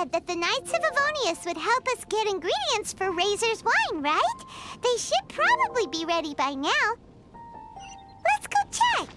said that the Knights of Avonius would help us get ingredients for Razor's wine, right? They should probably be ready by now. Let's go check!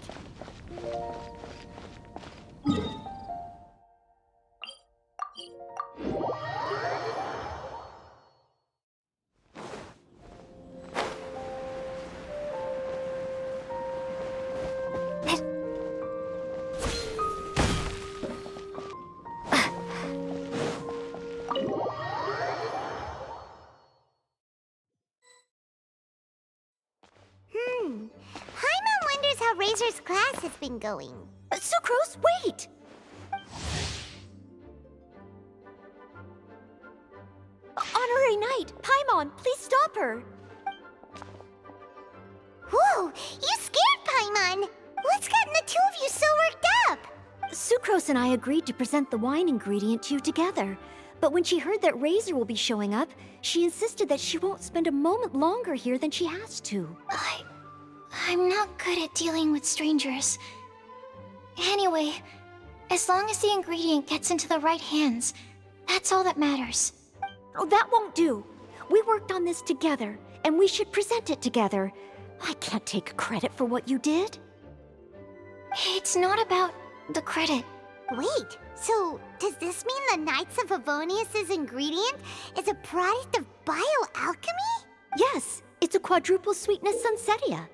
Paimon wonders how Razor's class has been going. Sucrose, wait! Honorary Knight, Paimon, please stop her! Whoa, you scared Paimon! What's gotten the two of you so worked up? Sucrose and I agreed to present the wine ingredient to you together. But when she heard that Razor will be showing up, she insisted that she won't spend a moment longer here than she has to. I'm not good at dealing with strangers. Anyway, as long as the ingredient gets into the right hands, that's all that matters. Oh, that won't do. We worked on this together, and we should present it together. I can't take credit for what you did. It's not about the credit. Wait, so does this mean the Knights of Avonius' ingredient is a product of bioalchemy? Yes, it's a quadruple sweetness sunsetia.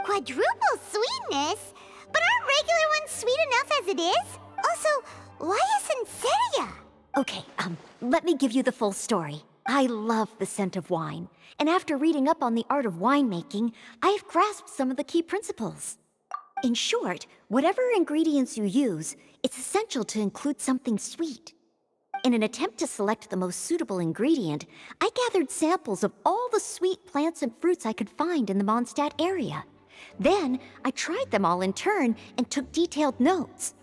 Quadruple sweetness? But aren't regular ones sweet enough as it is? Also, why a sunsetia? Okay, let me give you the full story. I love the scent of wine, and after reading up on the art of winemaking, I've grasped some of the key principles. In short, whatever ingredients you use, it's essential to include something sweet. In an attempt to select the most suitable ingredient, I gathered samples of all the sweet plants and fruits I could find in the Mondstadt area. Then, I tried them all in turn and took detailed notes.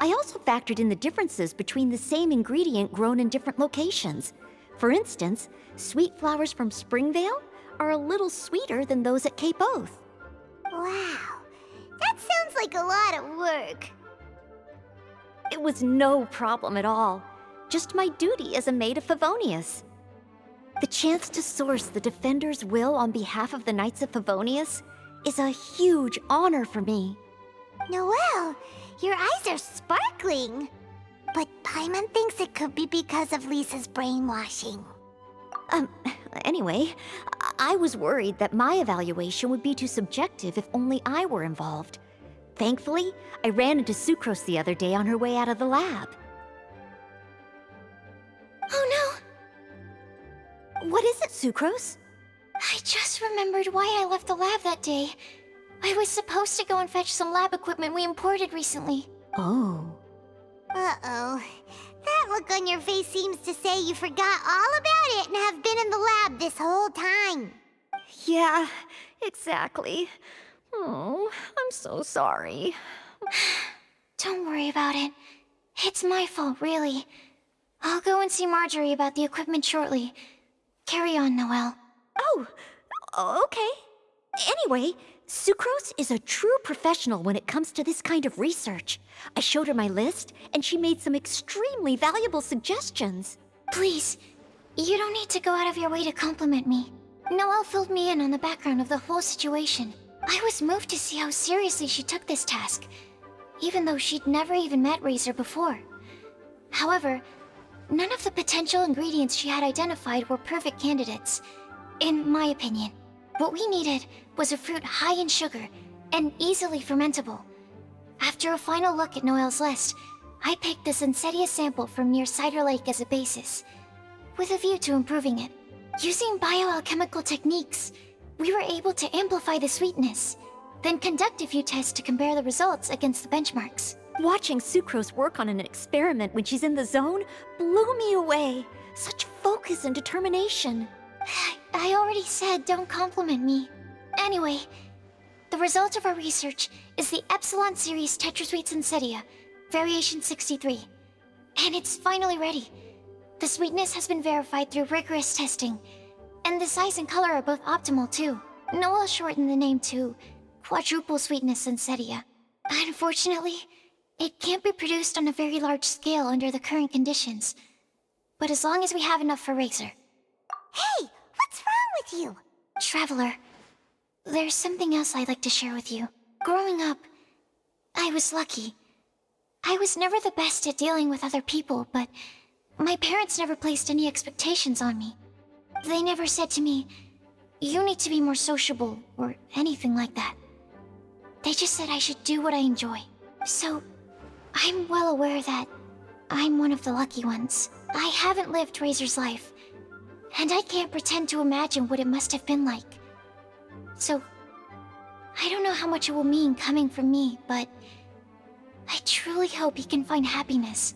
I also factored in the differences between the same ingredient grown in different locations. For instance, sweet flowers from Springvale are a little sweeter than those at Cape Oath. Wow, that sounds like a lot of work. It was no problem at all. Just my duty as a maid of Favonius. The chance to source the Defender's will on behalf of the Knights of Favonius is a huge honor for me. Noelle, your eyes are sparkling. But Paimon thinks it could be because of Lisa's brainwashing. Anyway, I was worried that my evaluation would be too subjective if only I were involved. Thankfully, I ran into Sucrose the other day on her way out of the lab. Oh no! What is it, Sucrose? I just remembered why I left the lab that day. I was supposed to go and fetch some lab equipment we imported recently. Oh. Uh-oh. That look on your face seems to say you forgot all about it and have been in the lab this whole time. Yeah, exactly. Oh, I'm so sorry. Don't worry about it. It's my fault, really. I'll go and see Marjorie about the equipment shortly. Carry on, Noelle. Oh, okay. Anyway, Sucrose is a true professional when it comes to this kind of research. I showed her my list, and she made some extremely valuable suggestions. Please, you don't need to go out of your way to compliment me. Noelle filled me in on the background of the whole situation. I was moved to see how seriously she took this task, even though she'd never even met Razor before. However, none of the potential ingredients she had identified were perfect candidates, in my opinion. What we needed was a fruit high in sugar and easily fermentable. After a final look at Noelle's list, I picked the Sunsetia sample from near Cider Lake as a basis, with a view to improving it. Using bioalchemical techniques, we were able to amplify the sweetness, then conduct a few tests to compare the results against the benchmarks. Watching Sucrose work on an experiment when she's in the zone blew me away. Such focus and determination. I already said don't compliment me. Anyway, the result of our research is the Epsilon Series Tetrasweet Sunsetia, Variation 63. And it's finally ready. The sweetness has been verified through rigorous testing, and the size and color are both optimal too. Noelle shortened the name to Quadruple Sweetness Sunsetia. Unfortunately, It can't be produced on a very large scale under the current conditions. But as long as we have enough for Razor. Hey, what's wrong with you? Traveler, there's something else I'd like to share with you. Growing up, I was lucky. I was never the best at dealing with other people, but my parents never placed any expectations on me. They never said to me, "You need to be more sociable," or anything like that. They just said I should do what I enjoy. So, I'm well aware that I'm one of the lucky ones. I haven't lived Razor's life, and I can't pretend to imagine what it must have been like. So, I don't know how much it will mean coming from me, but I truly hope he can find happiness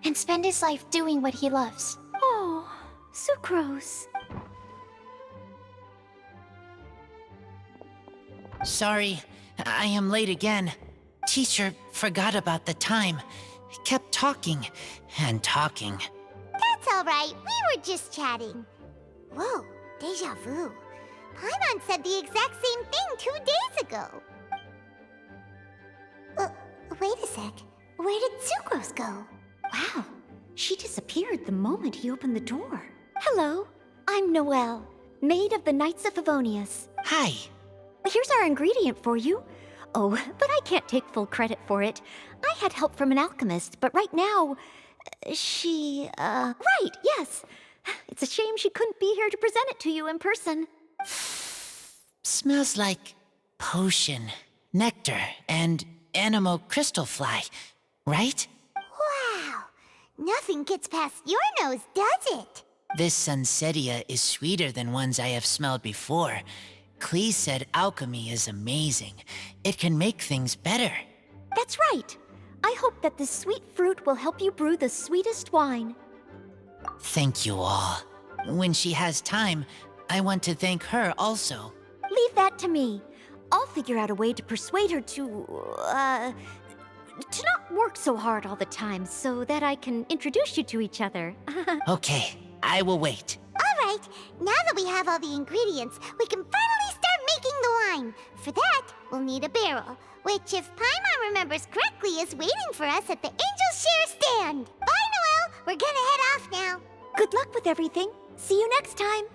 and spend his life doing what he loves. Oh, Sucrose. Sorry, I am late again. Teacher forgot about the time. Kept talking and talking. That's all right. We were just chatting. Whoa, deja vu. Paimon said the exact same thing 2 days ago. Wait a sec. Where did Sucrose go? Wow, she disappeared the moment he opened the door. Hello, I'm Noelle, maid of the Knights of Favonius. Hi. Here's our ingredient for you. Oh, but I can't take full credit for it. I had help from an alchemist, but right now, Right, yes. It's a shame she couldn't be here to present it to you in person. Smells like potion, nectar, and anemo crystal fly, right? Wow. Nothing gets past your nose, does it? This Sunsetia is sweeter than ones I have smelled before. Clee said alchemy is amazing. It can make things better. That's right. I hope that this sweet fruit will help you brew the sweetest wine. Thank you all. When she has time, I want to thank her also. Leave that to me. I'll figure out a way to persuade her to not work so hard all the time so that I can introduce you to each other. Okay, I will wait. All right. Now that we have all the ingredients, we can finally start making the wine. For that, we'll need a barrel, which, if Paimon remembers correctly, is waiting for us at the Angel Share stand. Bye, Noelle. We're gonna head off now. Good luck with everything. See you next time.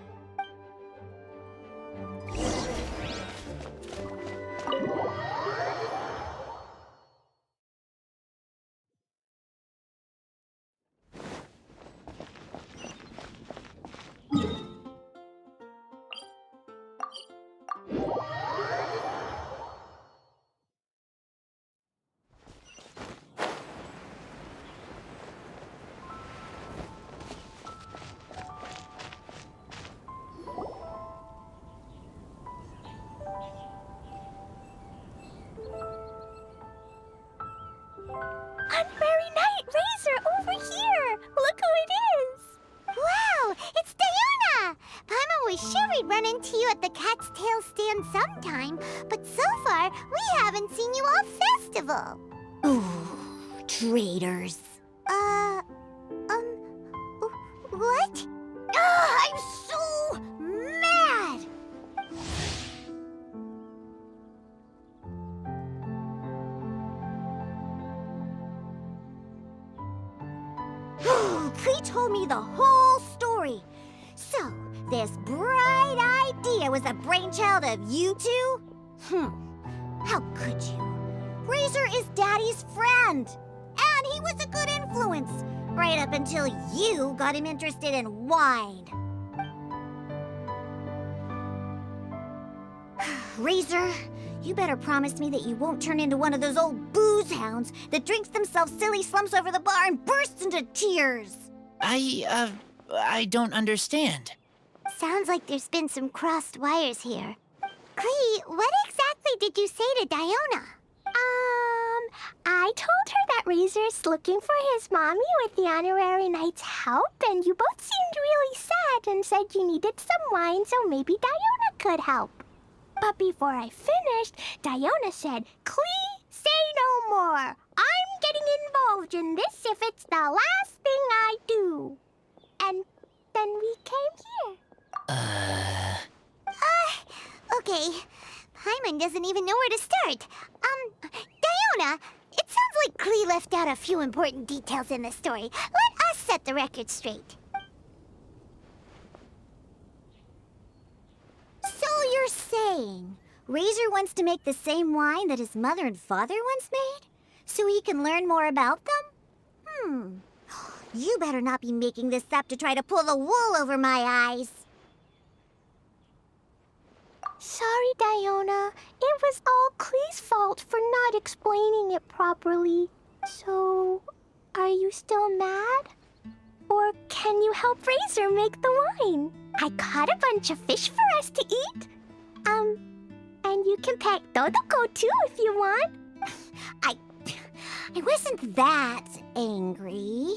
Unbury Knight Razor over here! Look who it is! Wow, it's Diona! Paimon was sure we'd run into you at the Cat's Tail stand sometime, but so far, we haven't seen you all festival. Ooh, traitors. What? I'm so mad! Clee told me the whole story. So, this bright idea was the brainchild of you two? How could you? Razor is Daddy's friend. And he was a good influence. Right up until you got him interested in wine. Razor, you better promise me that you won't turn into one of those old booze hounds that drinks themselves silly slumps over the bar and bursts into tears. I don't understand. Sounds like there's been some crossed wires here. Clee, what exactly did you say to Diona? I told her that Razor's looking for his mommy with the honorary knight's help, and you both seemed really sad and said you needed some wine, so maybe Diona could help. But before I finished, Diona said, "Clee, say no more. I'm getting involved in this if it's the last thing I do." And then we came here. Okay. Paimon doesn't even know where to start. Diona, it sounds like Klee left out a few important details in the story. Let us set the record straight. So you're saying Razor wants to make the same wine that his mother and father once made? So he can learn more about them? You better not be making this up to try to pull the wool over my eyes. Sorry, Diona. It was all Klee's fault for not explaining it properly. So, are you still mad? Or can you help Razor make the wine? I caught a bunch of fish for us to eat. And you can pet Totoko too if you want. I wasn't that angry.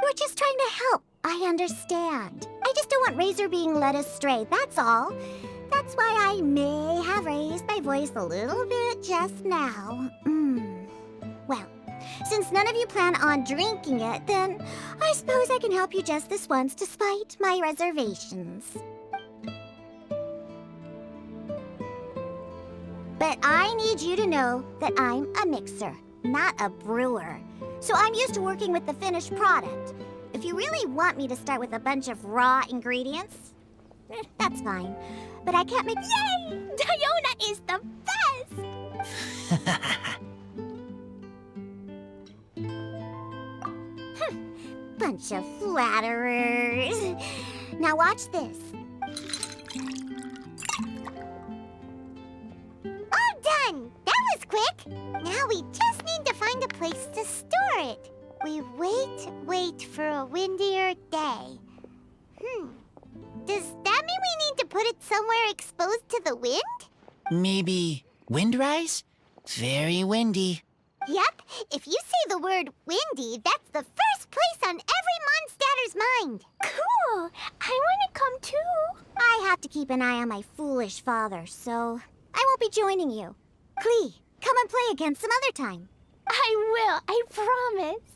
We're just trying to help. I understand. I just don't want Razor being led astray, that's all. That's why I may have raised my voice a little bit just now. Well, since none of you plan on drinking it, then I suppose I can help you just this once despite my reservations. But I need you to know that I'm a mixer, not a brewer. So I'm used to working with the finished product. If you really want me to start with a bunch of raw ingredients, that's fine. But I can't make... Yay! Diona is the best! Bunch of flatterers. Now watch this. All done! That was quick! Now we just need to find a place to store it. We wait for a windier day. Does that mean we need to put it somewhere exposed to the wind? Maybe Windrise? Very windy. Yep, if you say the word windy, that's the first place on every Mondstatter's mind. Cool! I want to come too. I have to keep an eye on my foolish father, so I won't be joining you. Klee, come and play again some other time. I will, I promise.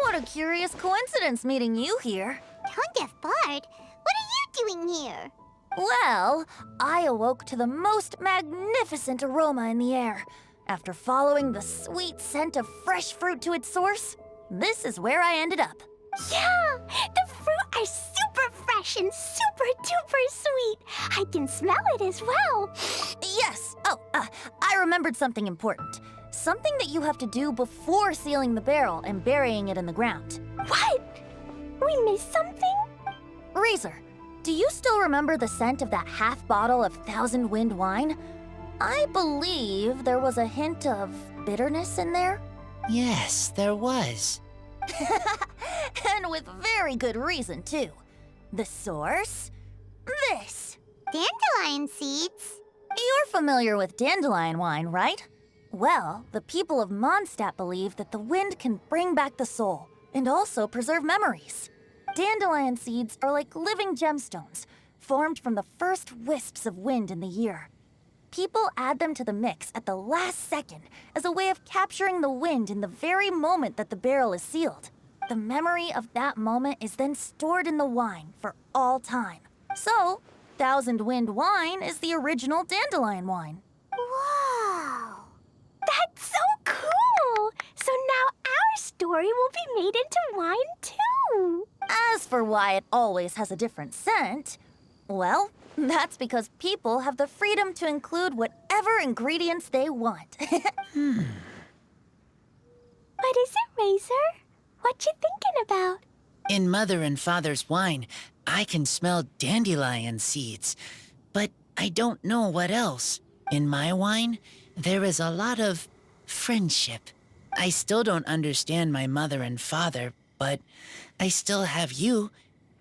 What a curious coincidence meeting you here. Tone Deaf Bard, what are you doing here? Well, I awoke to the most magnificent aroma in the air. After following the sweet scent of fresh fruit to its source, this is where I ended up. Yeah, the fruit are super fresh and super duper sweet. I can smell it as well. Yes! I remembered something important. Something that you have to do before sealing the barrel and burying it in the ground. What? We missed something? Razor, do you still remember the scent of that half bottle of Thousand Wind wine? I believe there was a hint of bitterness in there. Yes, there was. And with very good reason, too. The source? This. Dandelion seeds? You're familiar with dandelion wine, right? Well, the people of Mondstadt believe that the wind can bring back the soul and also preserve memories. Dandelion seeds are like living gemstones, formed from the first wisps of wind in the year. People add them to the mix at the last second as a way of capturing the wind in the very moment that the barrel is sealed. The memory of that moment is then stored in the wine for all time. So, Thousand Wind wine is the original dandelion wine. Wow! That's so cool! So now our story will be made into wine too. As for why it always has a different scent, well, that's because people have the freedom to include whatever ingredients they want. What is it, Razor? What you thinking about? In Mother and Father's wine, I can smell dandelion seeds, but I don't know what else. In my wine, there is a lot of friendship. I still don't understand my mother and father, but I still have you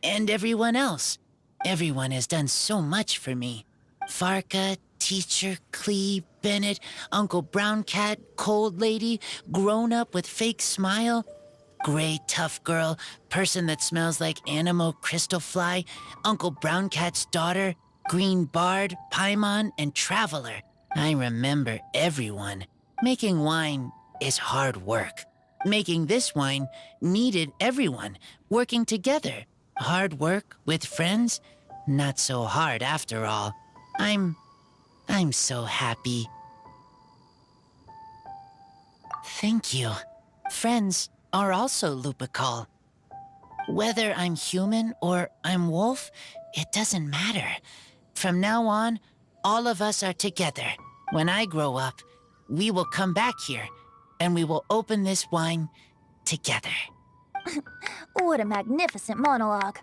and everyone else. Everyone has done so much for me. Farka, Teacher, Klee, Bennett, Uncle Brown Cat, Cold Lady, Grown Up with Fake Smile, Gray Tough Girl, Person that Smells like Animo Crystal Fly, Uncle Brown Cat's Daughter, Green Bard, Paimon, and Traveler. I remember everyone. Making wine is hard work. Making this wine needed everyone working together. Hard work with friends? Not so hard after all. I'm so happy. Thank you. Friends are also Lupical. Whether I'm human or I'm wolf, it doesn't matter. From now on, all of us are together. When I grow up, we will come back here, and we will open this wine together. What a magnificent monologue.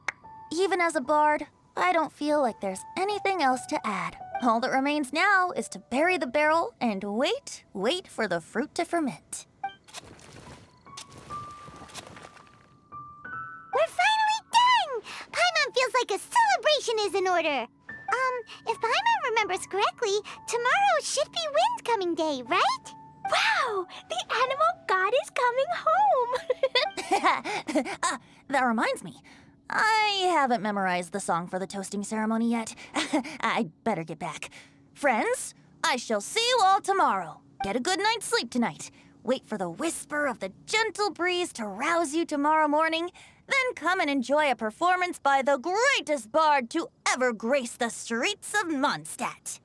Even as a bard, I don't feel like there's anything else to add. All that remains now is to bury the barrel and wait for the fruit to ferment. We're finally done! Paimon feels like a celebration is in order. If Paimon remembers correctly, tomorrow should be Wind Coming Day, right? Wow! The animal god is coming home! That reminds me. I haven't memorized the song for the toasting ceremony yet. I'd better get back. Friends, I shall see you all tomorrow. Get a good night's sleep tonight. Wait for the whisper of the gentle breeze to rouse you tomorrow morning. Then come and enjoy a performance by the greatest bard to ever grace the streets of Mondstadt.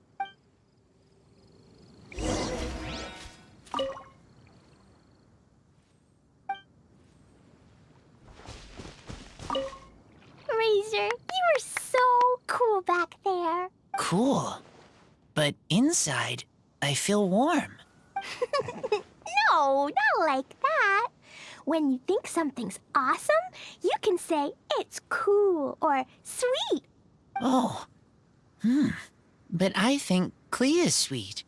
Razor, you are so cool back there. Cool. But inside, I feel warm. No, not like that. When you think something's awesome, you can say it's cool or sweet. Oh. But I think Clea is sweet.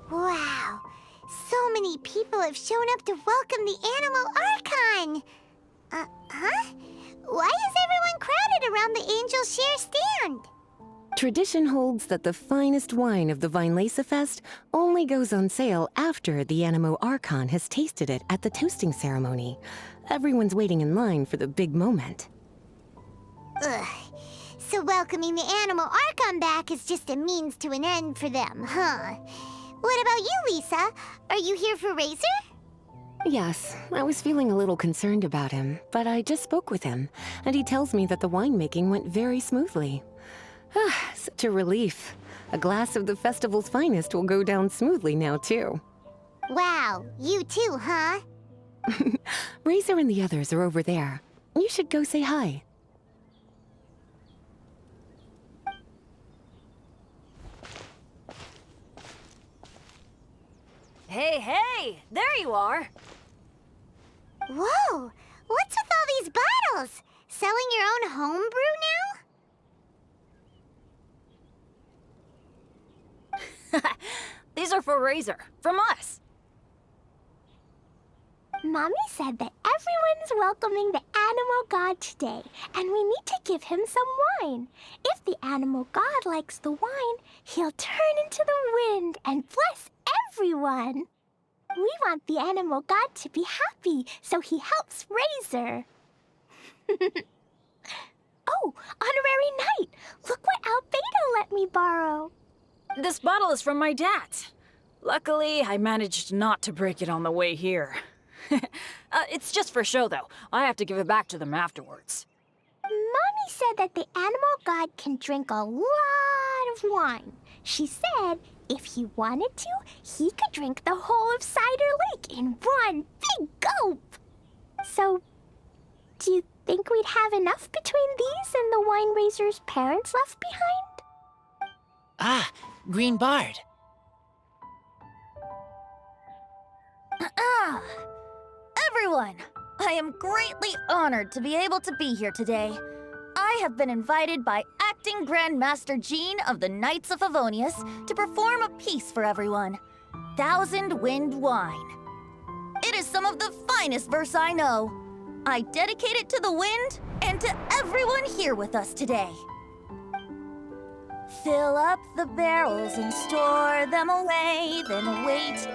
Wow, so many people have shown up to welcome the Animal Archon. Huh? Why is everyone crowded around the Angel Share stand? Tradition holds that the finest wine of the Vinelasa Fest only goes on sale after the Animo Archon has tasted it at the toasting ceremony. Everyone's waiting in line for the big moment. Ugh. So welcoming the Animal Archon back is just a means to an end for them, huh? What about you, Lisa? Are you here for Razor? Yes, I was feeling a little concerned about him, but I just spoke with him, and he tells me that the winemaking went very smoothly. Such a relief. A glass of the festival's finest will go down smoothly now, too. Wow, you too, huh? Razor and the others are over there. You should go say hi. Hey, there you are. Whoa, what's with all these bottles? Selling your own homebrew now? These are for Razor, from us. Mommy said that everyone's welcoming the animal god today, and we need to give him some wine. If the animal god likes the wine, he'll turn into the wind and bless everyone. We want the animal god to be happy, so he helps Razor. Oh, honorary knight! Look what Albedo let me borrow. This bottle is from my dad. Luckily, I managed not to break it on the way here. It's just for show, though. I have to give it back to them afterwards. Mommy said that the animal god can drink a lot of wine. She said if he wanted to, he could drink the whole of Cider Lake in one big gulp. So, do you think we'd have enough between these and the wine raiser's parents left behind? Ah, Green Bard. everyone! I am greatly honored to be able to be here today. I have been invited by Acting Grandmaster Jean of the Knights of Favonius to perform a piece for everyone, Thousand Wind Wine. It is some of the finest verse I know. I dedicate it to the wind and to everyone here with us today. Fill up the barrels and store them away, then wait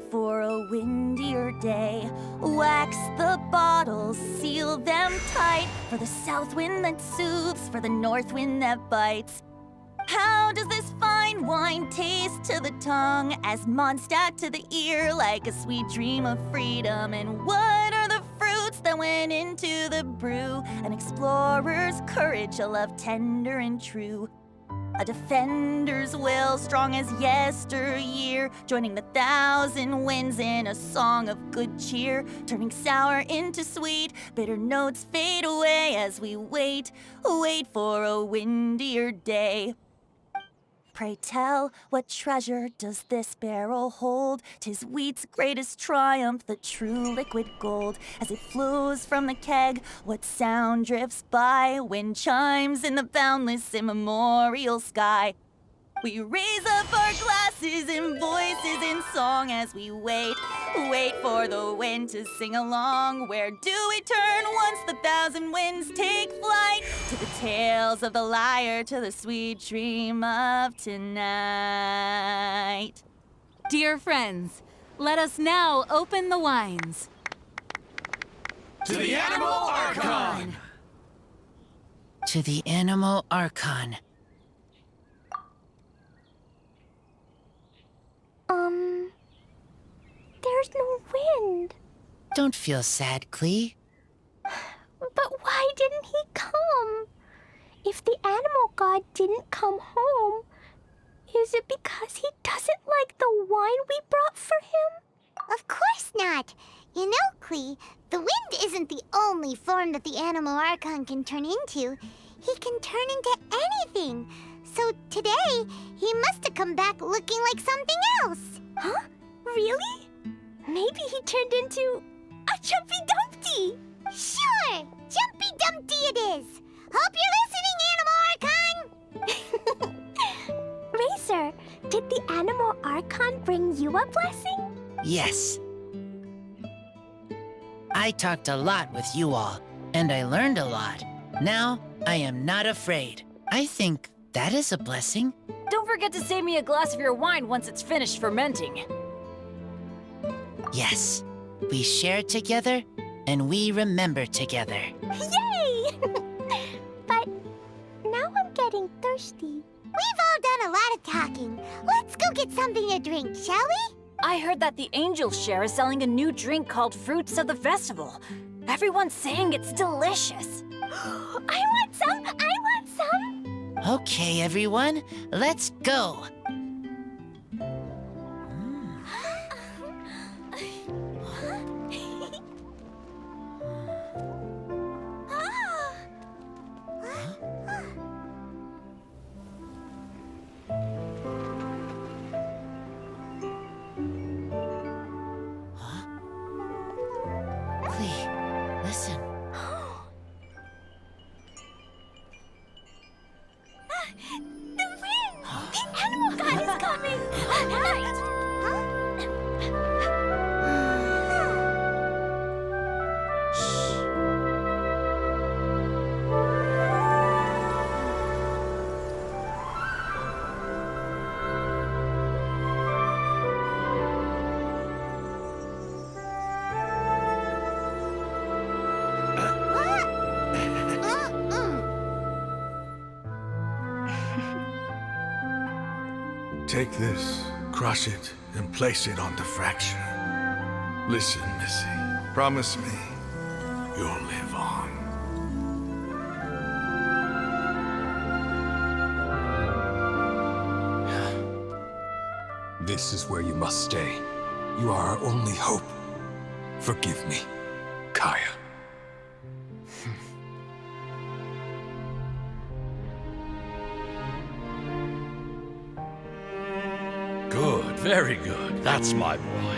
for a windier day. Wax the bottles, seal them tight, for the south wind that soothes, for the north wind that bites. How does this fine wine taste to the tongue, as Mondstadt to the ear, like a sweet dream of freedom? And what are the fruits that went into the brew? An explorer's courage, a love tender and true. A defender's will, strong as yesteryear, joining the thousand winds in a song of good cheer, turning sour into sweet, bitter notes fade away as we wait for a windier day. Pray tell, what treasure does this barrel hold? 'Tis wheat's greatest triumph, the true liquid gold. As it flows from the keg, what sound drifts by? Wind chimes in the boundless immemorial sky. We raise up our glasses and voices in song as we wait for the wind to sing along. Where do we turn once the thousand winds take flight? To the tales of the lyre, to the sweet dream of tonight. Dear friends, let us now open the wines. To the Animal Archon! To the Animal Archon. There's no wind. Don't feel sad, Klee. But why didn't he come? If the animal god didn't come home, is it because he doesn't like the wine we brought for him? Of course not. You know, Klee, the wind isn't the only form that the Animal Archon can turn into. He can turn into anything. So today, he must have come back looking like something else. Huh? Really? Maybe he turned into a Jumpy Dumpty. Sure! Jumpy Dumpty it is! Hope you're listening, Animal Archon! Razor, did the Animal Archon bring you a blessing? Yes. I talked a lot with you all, and I learned a lot. Now, I am not afraid. I think that is a blessing. Don't forget to save me a glass of your wine once it's finished fermenting. Yes, we share together, and we remember together. Yay! But now I'm getting thirsty. We've all done a lot of talking. Let's go get something to drink, shall we? I heard that the Angel Share is selling a new drink called Fruits of the Festival. Everyone's saying it's delicious. I want some! I want some! Okay, everyone, let's go. Listen. The wind! The animal god is coming! Right! Take this, crush it, and place it on the fracture. Listen, Missy. Promise me you'll live on. This is where you must stay. You are our only hope. Forgive me, Kaya. Good, very good. That's my boy.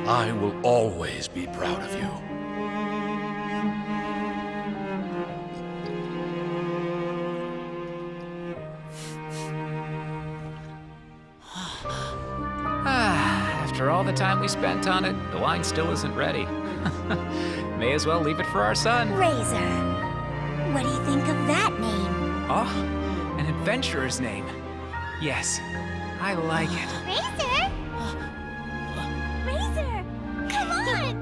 I will always be proud of you. After all the time we spent on it, the wine still isn't ready. May as well leave it for our son. Razor. What do you think of that name? Oh, an adventurer's name. Yes, I like it. Razor? Razor! Come on!